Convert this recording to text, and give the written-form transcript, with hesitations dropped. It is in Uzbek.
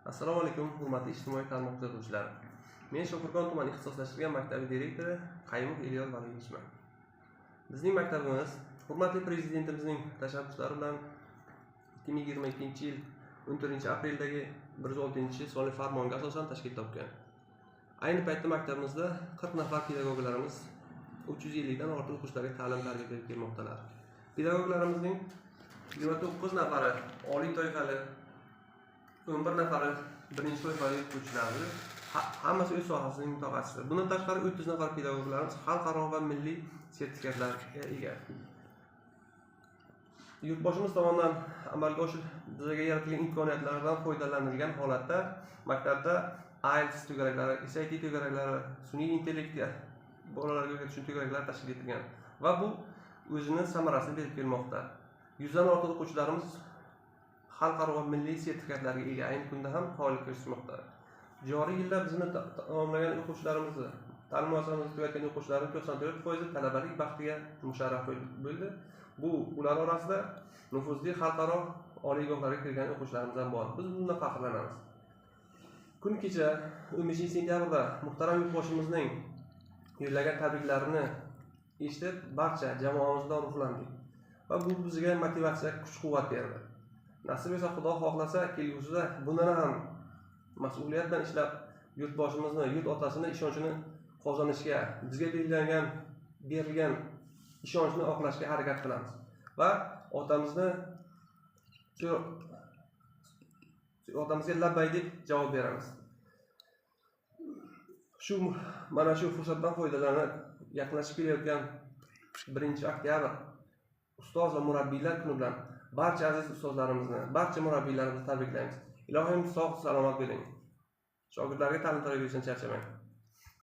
Assalomu alaykum, hurmatli ijtimoiy tarmoq kuzatuvchilari. Men Shofirkon tumani ixtisoslashtirilgan maktabi direktori Qayumov Elyor Valiyevichman. Bizning maktabimiz hurmatli prezidentimizning tashabbuslari bilan 2022-yil 14-apreldagi 106-sonli farmonga asosan tashkil topgan. Ayni paytda maktabimizda 40 nafar pedagoglarimiz 350 dan ortiq o'quvchilarga ta'lim-tarbiya berib kelmoqdalar. Pedagoglarimizning 29 nafari oliy toifali, 11 nafari birinchi toifali o'quvchilardir. Hammasi o'z sohasining mutaxassisi. Bundan tashqari 30 nafar pedagoglarimiz xalqaro va milliy sertifikatlarga ega. Yurtboshimiz tomonidan amalga bizga yaratilgan imkoniyatlardan foydalanilgan holatda maktabda IELTS to'garaklari, SAT to'garaklari, sun'iy intellektga bolalarga o'rgatish to'garaklari tashkil etilgan va bu o'zini samarasini berib kelmoqda. 100 dan ortiq o'quvchilarimiz xalqaro va milliy sertifikatlarga ega, ayni kunda ham faoliyat ko'rsatmoqda. Joriy yilda bizni tamomlagan o'quvchilarimizni, ta'lim muassasamizda tugatgan o'quvchilarning 94% talabalik baxtiga musharraf bo'ldi. Bu ular orasida nufuzli xalqaro oliygohlarga kirgan o'quvchilarimiz ham bor. Biz bundan faxrlanamiz. Kun kecha 15-sentyabrda muhtaram yurtboshimizning yo'llagan tabriklarini eshitib, barcha jamoamizdan ruhlandik va bu bizga motivatsiya, kuch-quvvat berdi. Nasib etsa, Xudo xohlasa, kelgusida bundan ham mas'uliyat bilan ishlab, yurtboshimizni, yurt otasini ishonchini qozonishga, bizga berilgan ishonchni oqlashga harakat qilamiz va otamizga labbay deb javob beramiz. Mana shu fursatdan foydalanib, yaqinlashib kelayotgan 1-oktyabr ustoz va murabbiylar kuni bilan barcha aziz ustozlarimizni, barcha murabbiylarimizni tabriklaymiz. Ilohim sog' salomat bo'ling. Shogirdlarga ta'lim-tarbiya berishdan charchamang.